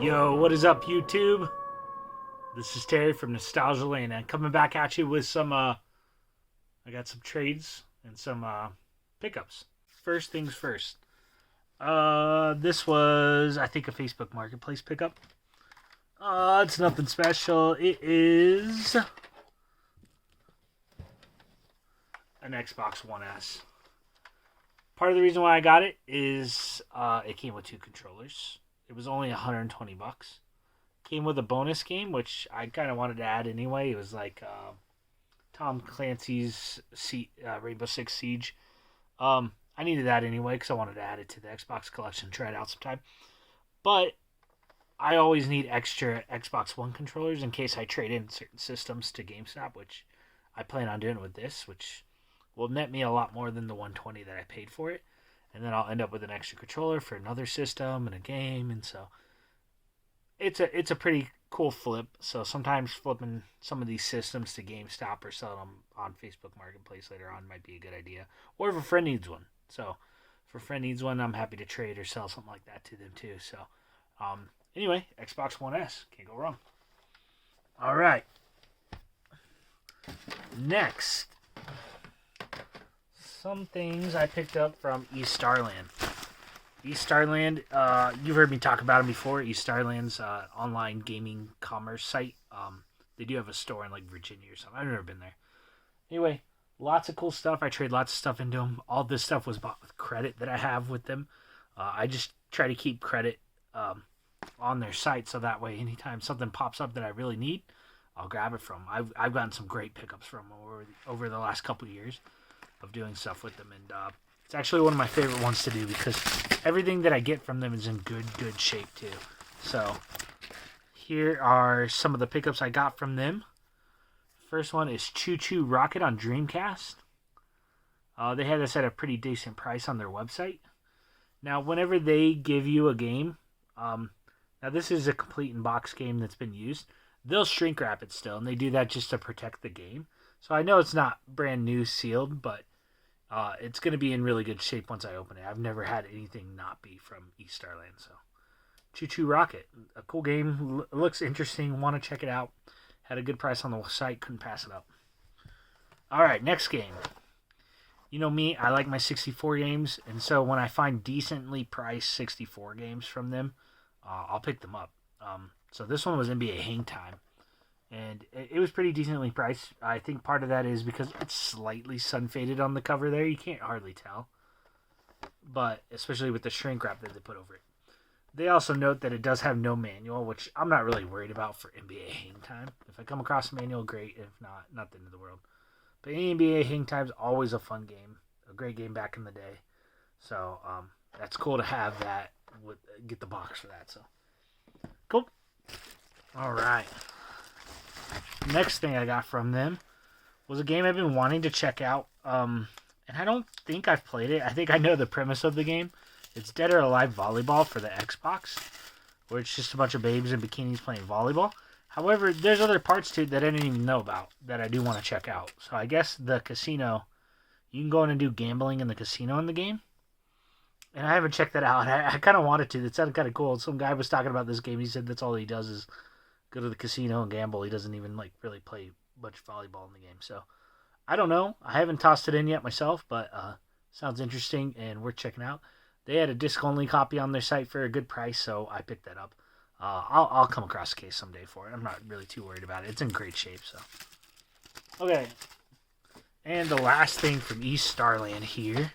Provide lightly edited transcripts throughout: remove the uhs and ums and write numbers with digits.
Yo, what is up, YouTube? This is Terry from Nostalgia Lane, and coming back at you with some, I got some trades and some, pickups. First things first. This was, I think, a Facebook Marketplace pickup. It's nothing special. It is an Xbox One S. Part of the reason why I got it is, it came with two controllers. It was only $120. Came with a bonus game, which I kind of wanted to add anyway. It was like Tom Clancy's Rainbow Six Siege. I needed that anyway because I wanted to add it to the Xbox collection and try it out sometime. But I always need extra Xbox One controllers in case I trade in certain systems to GameStop, which I plan on doing with this, which will net me a lot more than the $120 that I paid for it. And then I'll end up with an extra controller for another system and a game, and so it's a pretty cool flip. So sometimes flipping some of these systems to GameStop or selling them on Facebook Marketplace later on might be a good idea. Or if a friend needs one. So if a friend needs one, I'm happy to trade or sell something like that to them too. So anyway, Xbox One S, can't go wrong. All right. Next, some things I picked up from East Starland. East Starland, you've heard me talk about them before. East Starland's online gaming commerce site. They do have a store in like Virginia or something. I've never been there. Anyway, lots of cool stuff. I trade lots of stuff into them. All this stuff was bought with credit that I have with them. I just try to keep credit on their site so that way anytime something pops up that I really need, I'll grab it from them. I've gotten some great pickups from them over the last couple of years of doing stuff with them, and it's actually one of my favorite ones to do because everything that I get from them is in good shape too. So here are some of the pickups I got from them. First one is Choo Rocket on Dreamcast. They had this at a pretty decent price on their website. Now, whenever they give you a game, now this is a complete in-box game that's been used, they'll shrink wrap it still, and they do that just to protect the game. So I know it's not brand new sealed, but it's going to be in really good shape once I open it. I've never had anything not be from East Starland. So, Choo Rocket, a cool game. Looks interesting. Want to check it out. Had a good price on the site. Couldn't pass it up. All right, next game. You know me, I like my 64 games, and so when I find decently priced 64 games from them, I'll pick them up. So this one was NBA Hang Time. And it was pretty decently priced. I think part of that is because it's slightly sun-faded on the cover there. You can't hardly tell. But especially with the shrink wrap that they put over it. They also note that it does have no manual, which I'm not really worried about for NBA Hang Time. If I come across a manual, great. If not the end of the world. But NBA Hang Time is always a fun game. A great game back in the day. So that's cool to have that. Get the box for that. So cool. All right. Next thing I got from them was a game I've been wanting to check out, and I don't think I've played it. I think I know the premise of the game. It's Dead or Alive Volleyball for the Xbox, where it's just a bunch of babes in bikinis playing volleyball. However, there's other parts to it that I didn't even know about that I do want to check out. So I guess the casino, you can go in and do gambling in the casino in the game, and I haven't checked that out. I kind of wanted to. It sounded kind of cool. Some guy was talking about this game. He said that's all he does is go to the casino and gamble. He doesn't even really play much volleyball in the game. So I don't know. I haven't tossed it in yet myself, but sounds interesting and worth checking out. They had a disc-only copy on their site for a good price, so I picked that up. I'll come across a case someday for it. I'm not really too worried about it. It's in great shape. So okay. And the last thing from East Starland here.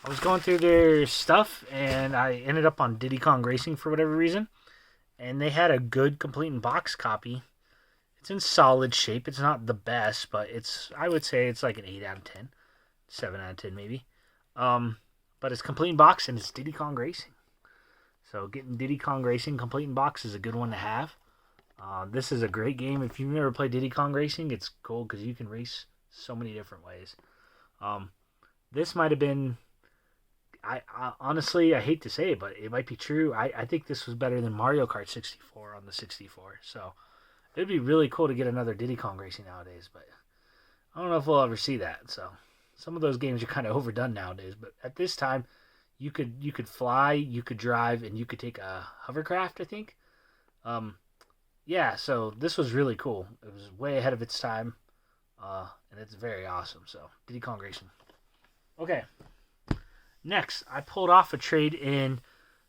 I was going through their stuff, and I ended up on Diddy Kong Racing for whatever reason. And they had a good complete in box copy. It's in solid shape. It's not the best, but I would say it's like an 8 out of 10. 7 out of 10 maybe. But it's complete in box, and it's Diddy Kong Racing. So getting Diddy Kong Racing complete in box is a good one to have. This is a great game. If you've never played Diddy Kong Racing, it's cool because you can race so many different ways. This might have been... I honestly, I hate to say it, but it might be true. I think this was better than Mario Kart 64 on the 64. So it'd be really cool to get another Diddy Kong Racing nowadays, but I don't know if we'll ever see that. So some of those games are kind of overdone nowadays, but at this time, you could fly, you could drive, and you could take a hovercraft, I think. Um, yeah, so this was really cool. It was way ahead of its time, and it's very awesome. So Diddy Kong Racing. Okay, next I pulled off a trade in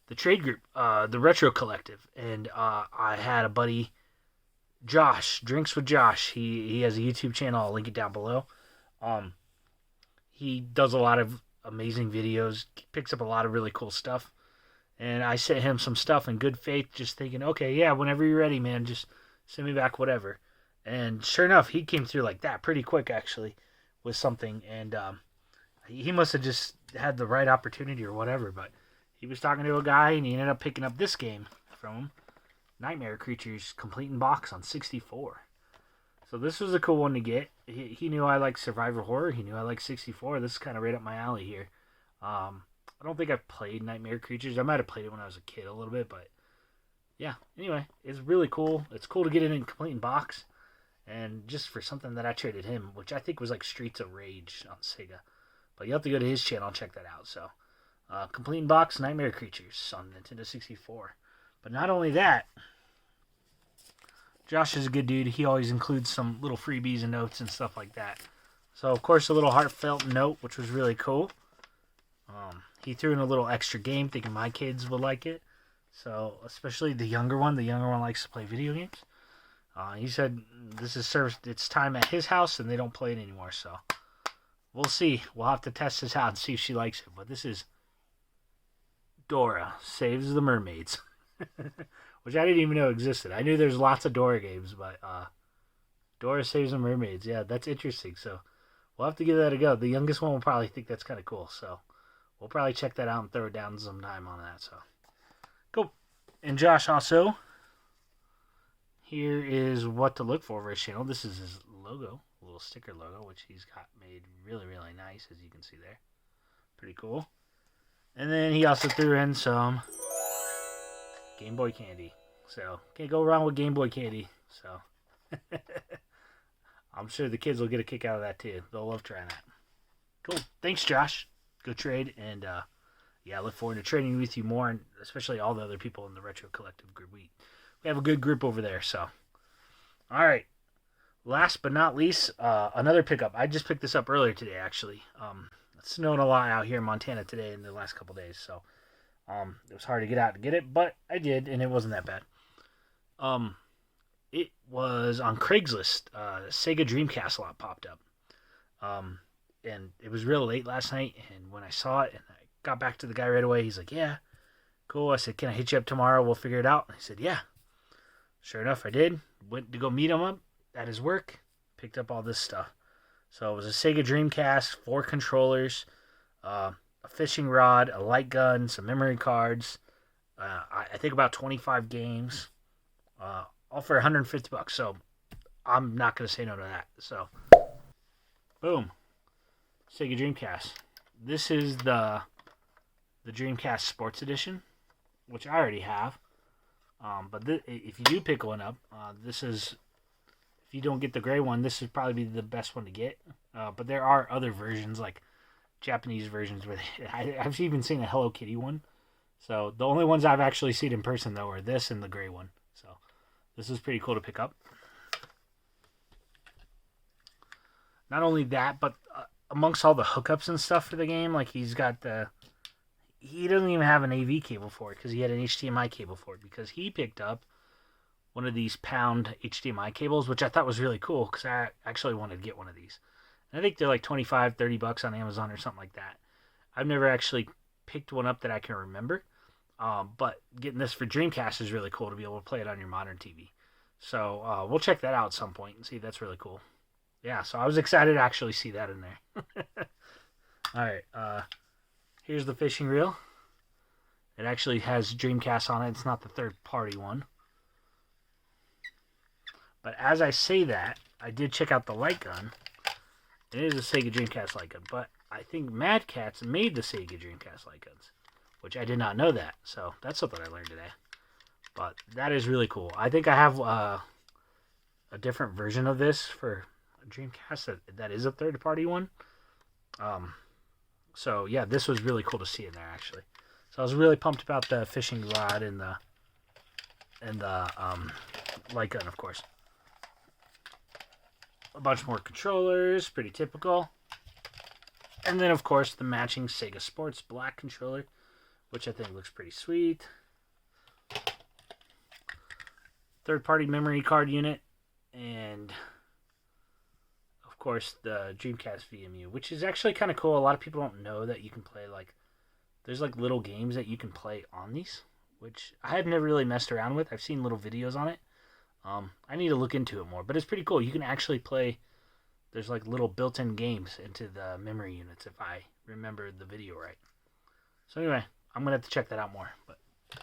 the trade group, the Retro Collective, and I had a buddy, Josh, Drinks with Josh. He has a YouTube channel. I'll link it down below. Um, he does a lot of amazing videos, picks up a lot of really cool stuff. And I sent him some stuff in good faith, just thinking, okay, yeah, whenever you're ready, man, just send me back whatever. And sure enough, he came through like that pretty quick, actually, with something. And he must have just had the right opportunity or whatever. But he was talking to a guy, and he ended up picking up this game from him, Nightmare Creatures Complete in Box on 64. So this was a cool one to get. He knew I like survivor horror. He knew I like 64. This is kind of right up my alley here. I don't think I've played Nightmare Creatures. I might have played it when I was a kid a little bit, but yeah. Anyway, it's really cool. It's cool to get it in complete in box, and just for something that I traded him, which I think was like Streets of Rage on Sega. But you have to go to his channel and check that out. So, complete in box Nightmare Creatures on Nintendo 64. But not only that, Josh is a good dude. He always includes some little freebies and notes and stuff like that. So, of course, a little heartfelt note, which was really cool. He threw in a little extra game, thinking my kids would like it. So, especially the younger one. The younger one likes to play video games. He said this is its time at his house, and they don't play it anymore. So, we'll see. We'll have to test this out and see if she likes it. But this is Dora Saves the Mermaids. Which I didn't even know existed. I knew there's lots of Dora games, but Dora Saves the Mermaids. Yeah, that's interesting. So, we'll have to give that a go. The youngest one will probably think that's kind of cool. So, we'll probably check that out and throw down some time on that. So, cool. And Josh also, here is what to look for his channel. This is his logo, a little sticker logo, which he's got made really, really nice, as you can see there. Pretty cool. And then he also threw in some Game Boy candy. So, can't go wrong with Game Boy candy. So, I'm sure the kids will get a kick out of that too. They'll love trying that. Cool. Thanks, Josh. Good trade. And, yeah, I look forward to trading with you more, and especially all the other people in the Retro Collective group. We have a good group over there. So, all right. Last but not least, another pickup. I just picked this up earlier today, actually. It's snowing a lot out here in Montana today in the last couple days. So, it was hard to get out to get it, but I did, and it wasn't that bad. It was on Craigslist. Sega Dreamcast lot popped up. And it was real late last night, and when I saw it, and I got back to the guy right away, he's like, yeah, cool. I said, can I hit you up tomorrow? We'll figure it out. And he said, yeah. Sure enough, I did. Went to go meet him up at his work, picked up all this stuff. So it was a Sega Dreamcast, 4 controllers, a fishing rod, a light gun, some memory cards, I think about 25 games, all for $150. So I'm not going to say no to that. So, boom. Sega Dreamcast. This is the Dreamcast Sports Edition, which I already have. But if you do pick one up, this is, if you don't get the gray one, this would probably be the best one to get. But there are other versions, like Japanese versions, where I've even seen a Hello Kitty one. So the only ones I've actually seen in person, though, are this and the gray one. So this is pretty cool to pick up. Not only that, but amongst all the hookups and stuff for the game, like he doesn't even have an AV cable for it because he had an HDMI cable for it, because he picked up one of these pound HDMI cables, which I thought was really cool because I actually wanted to get one of these. And I think they're like $25, $30 on Amazon or something like that. I've never actually picked one up that I can remember, but getting this for Dreamcast is really cool to be able to play it on your modern TV. So we'll check that out at some point and see. That's really cool. Yeah, so I was excited to actually see that in there. All right, here's the fishing reel. It actually has Dreamcast on it. It's not the third-party one. But as I say that, I did check out the light gun. It is a Sega Dreamcast light gun, but I think Mad Catz made the Sega Dreamcast light guns, which I did not know that. So that's something I learned today. But that is really cool. I think I have a different version of this for Dreamcast that is a third-party one. So yeah, this was really cool to see in there actually. So I was really pumped about the fishing rod and the light gun, of course. A bunch more controllers, pretty typical. And then of course the matching Sega Sports black controller, which I think looks pretty sweet. Third-party memory card unit, and of course the Dreamcast VMU, which is actually kind of cool. A lot of people don't know that you can play there's little games that you can play on these, which I have never really messed around with. I've seen little videos on it. I need to look into it more, but it's pretty cool. You can actually play. There's little built-in games into the memory units, if I remember the video right. So anyway, I'm gonna have to check that out more. But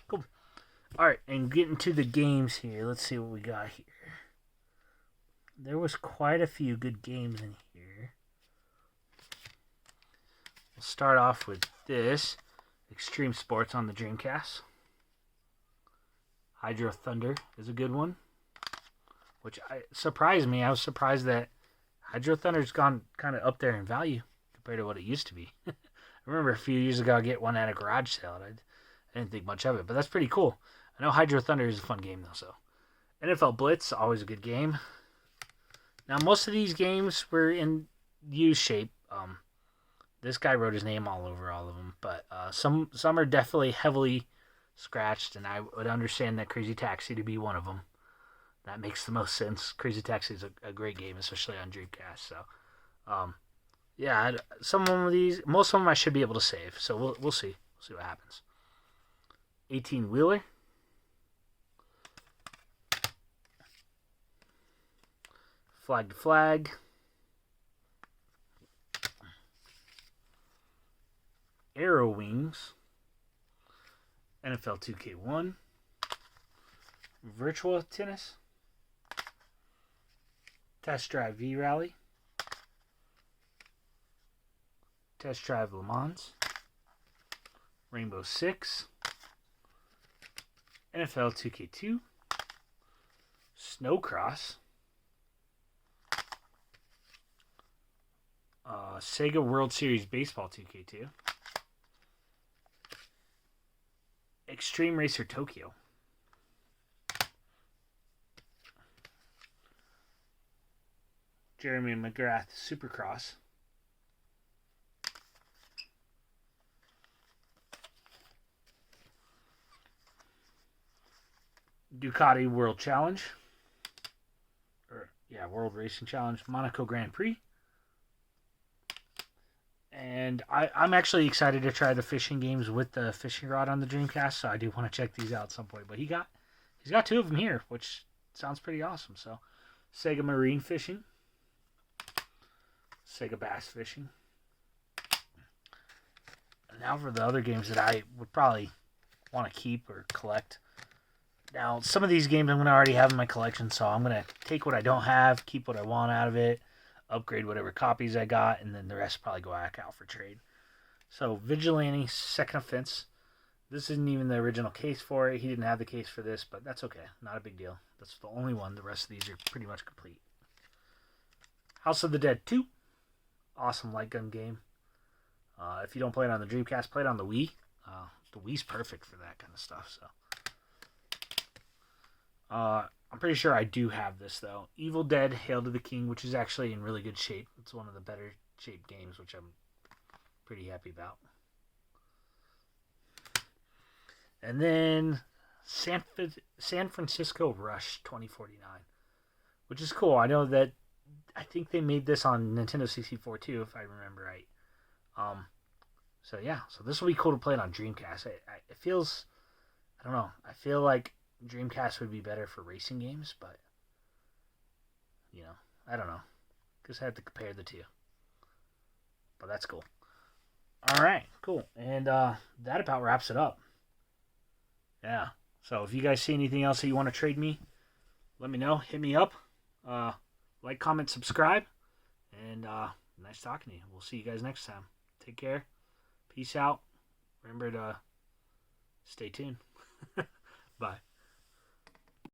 cool. All right, and getting to the games here. Let's see what we got here. There was quite a few good games in here. We'll start off with this. Extreme Sports on the Dreamcast. Hydro Thunder is a good one, which surprised me. I was surprised that Hydro Thunder's gone kind of up there in value compared to what it used to be. I remember a few years ago I get one at a garage sale. I didn't think much of it, but that's pretty cool. I know Hydro Thunder is a fun game though. So NFL Blitz, always a good game. Now most of these games were in U shape. This guy wrote his name all over all of them, but some are definitely heavily scratched, and I would understand that Crazy Taxi to be one of them. That makes the most sense. Crazy Taxi is a great game, especially on Dreamcast. So, yeah, some of these, most of them I should be able to save. So we'll see. We'll see what happens. 18-wheeler. Flag to Flag. Arrow Wings. NFL 2K1. Virtual Tennis. Test Drive V-Rally. Test Drive Le Mans. Rainbow Six. NFL 2K2. Snowcross. Sega World Series Baseball 2K2. Extreme Racer Tokyo. Jeremy McGrath Supercross. Ducati World Challenge. World Racing Challenge. Monaco Grand Prix. And I'm actually excited to try the fishing games with the fishing rod on the Dreamcast, so I do want to check these out at some point. But he's got two of them here, which sounds pretty awesome. So, Sega Marine Fishing, Sega Bass Fishing. And now for the other games that I would probably want to keep or collect. Now, some of these games I'm going to already have in my collection, so I'm going to take what I don't have, keep what I want out of it, upgrade whatever copies I got, and then the rest probably go back out for trade. So, Vigilante Second Offense. This isn't even the original case for it. He didn't have the case for this, but that's okay. Not a big deal. That's the only one. The rest of these are pretty much complete. House of the Dead 2. Awesome light gun game. If you don't play it on the Dreamcast, play it on the Wii. The Wii's perfect for that kind of stuff. So, I'm pretty sure I do have this, though. Evil Dead, Hail to the King, which is actually in really good shape. It's one of the better shaped games, which I'm pretty happy about. And then San Francisco Rush 2049, which is cool. I know that I think they made this on Nintendo 64 too, if I remember right. So this will be cool to play it on Dreamcast. It feels, I don't know, I feel like Dreamcast would be better for racing games, but I don't know. Just had to compare the two. But that's cool. All right, cool. And that about wraps it up. Yeah. So if you guys see anything else that you want to trade me, let me know. Hit me up. Like, comment, subscribe. And nice talking to you. We'll see you guys next time. Take care. Peace out. Remember to stay tuned. Bye.